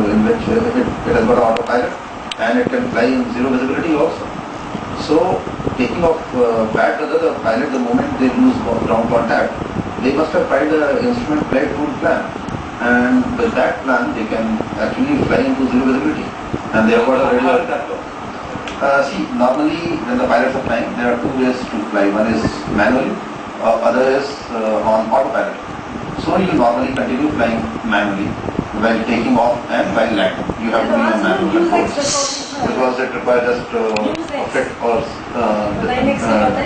in which it has got an autopilot and it can fly in zero visibility also. So taking off bad weather, the pilot, the moment they lose ground contact, they must have tried the instrument flight route plan, and with that plan they can actually fly into zero visibility, and they have got a radio. See, normally when the pilots are flying, there are two ways to fly. One is manually, other is on autopilot. So you normally continue flying manually while taking off and while landing. You have to be on manual controls because it requires just a fit or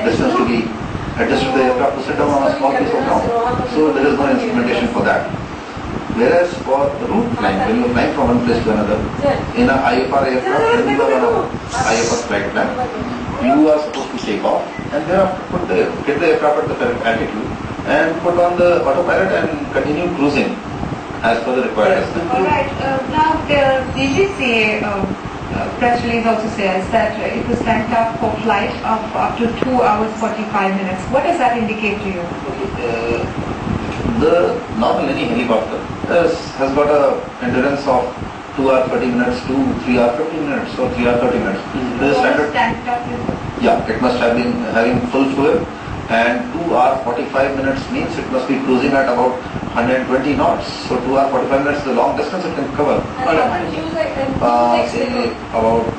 distance to be adjusted to the aircraft to sit down on a small piece of ground. So there is no instrumentation for that. Whereas for route flying, when you are flying from one place to another, in an IFR aircraft, when you are on an IFR flight plan, you are supposed to take off and thereafter get the aircraft at the correct altitude and put on the autopilot and continue cruising as per the required distance. Alright, now the DGCA press release also says that it was tanked up for flight of up to 2 hours 45 minutes. What does that indicate to you? The normal any helicopter has got a endurance of 2 hours 30 minutes to 3 hours 15 minutes or 3 hours 30 minutes. The standard. Tanked up? Yeah, it must have been having full fuel, and 2 hours 45 minutes means it must be cruising at about 120 knots. So 2 hours 45 minutes is a long distance it can cover. Say about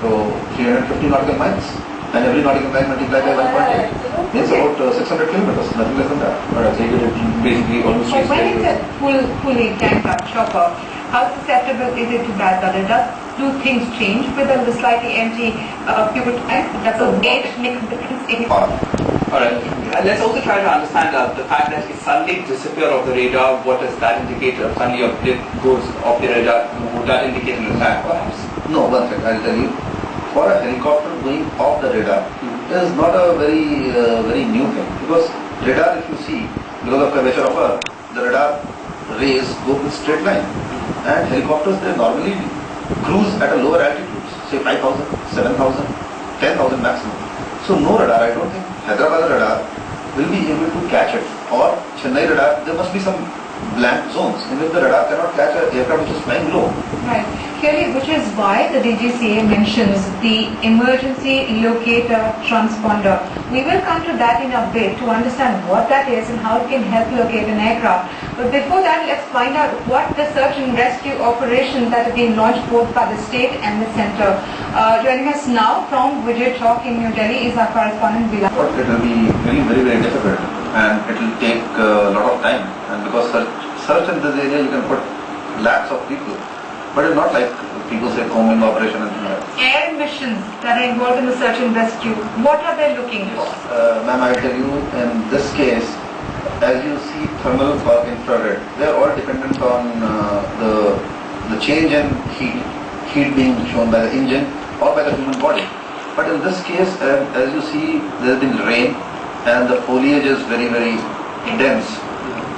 350 nautical miles, and every nautical mile multiplied by 1.8 means about 600 kilometers, nothing less than that. Basically almost. So when is it fully tanked up chopper, how susceptible is it to bad weather? Do things change with the slightly empty fuel tank? Does the weight make a difference in it? Alright, let's also try to understand the fact that it suddenly disappeared off the radar. What does that indicate? Suddenly a blip goes off the radar. Would that indicate an attack perhaps? No, one second, I'll tell you. For a helicopter going off the radar, it is not a very new thing, because radar, if you see, because of curvature of Earth, the radar rays go in straight line, and helicopters, they normally cruise at a lower altitudes, say 5,000, 7,000, 10,000 maximum. So no radar, I don't think Hyderabad radar will be able to catch it, or Chennai radar, there must be some blank zones in which the radar cannot catch an aircraft which is flying low. Right. Clearly, which is why the DGCA mentions the emergency locator transponder. We will come to that in a bit to understand what that is and how it can help locate an aircraft. But before that, let's find out what the search and rescue operations that have been launched both by the state and the centre. Joining us now from Vijay Chowk in New Delhi is our correspondent Bilal. It will be very difficult, and it will take a lot of time, and because search in this area you can put lakhs of people, but it's not like people say combing operation and things like that. Air missions that are involved in the search and rescue, what are they looking for? Ma'am, I tell you, in this case, as you see thermal or infrared, they are all dependent on the change in heat being shown by the engine or by the human body. But in this case, as you see, there has been rain and the foliage is very dense.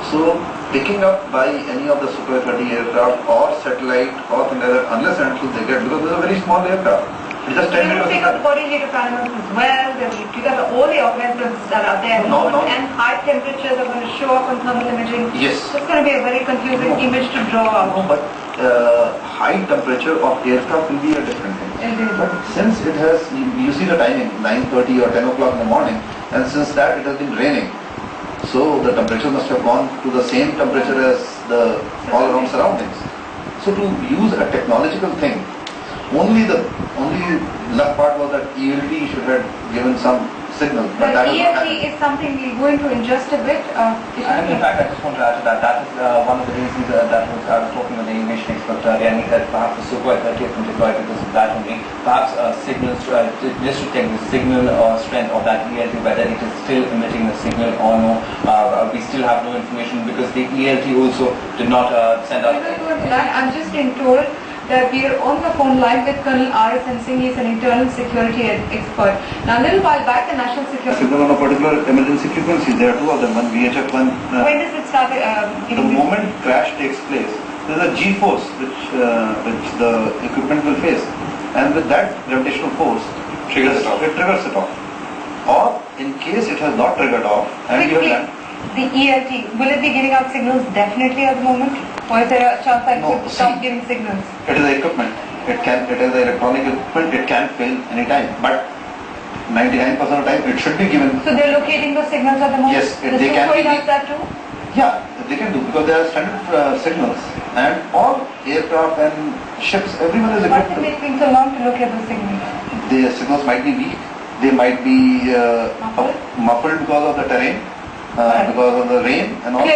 So picking up by any of the Sukhoi 30 aircraft or satellite or things like that, unless and until they get, because this is a very small aircraft. It's just 10 meters. They will pick up body data parameters as well. They will pick up all the organisms that are there. No. And high temperatures are going to show up on thermal imaging. Yes. So it's going to be a very confusing image to draw out. No, but high temperature of aircraft will be a different thing. But since it has, you see the timing, 9:30 or 10 o'clock in the morning, and since that it has been raining, so the temperature must have gone to the same temperature as the all around surroundings. So to use a technological thing, only luck part was that ELT should have given some signal. But ELT is something we're going to ingest a bit. And in fact, I just want to add to that. That is one of the reasons I was talking with the aviation expert earlier, and he said perhaps the Sukhoi 30 has been deployed because of that only. Perhaps signals just to check the signal strength of that ELT, whether it is still emitting the signal or no. We still have no information because the ELT also did not send out. I'm just being told that we are on the phone line with Colonel R.S.N. Singh. He is an internal security expert. Now, a little while back, the National Security... Signal on a particular emergency frequency, there are two of them, one VHF, one... when does it start the moment crash takes place, there is a G-force which the equipment will face, and with that gravitational force, it triggers it off. Or, in case it has not triggered off, and you have... The ELT, will it be giving out signals definitely at the moment? Or is there a chance that No, it could stop see. giving signals? It is the equipment. It is the electronic equipment. It can fail anytime. But 99% of the time, it should be given. So they're locating those signals at the moment? Yes, The they can Sukhoi be- does that too? Yeah, they can do because there are standard signals, and all aircraft and ships, everyone is Why is equipped. it taking so long to look at those signals? The signals might be weak. They might be Muffled? muffled because of the terrain, Right. because of the rain and all. Clear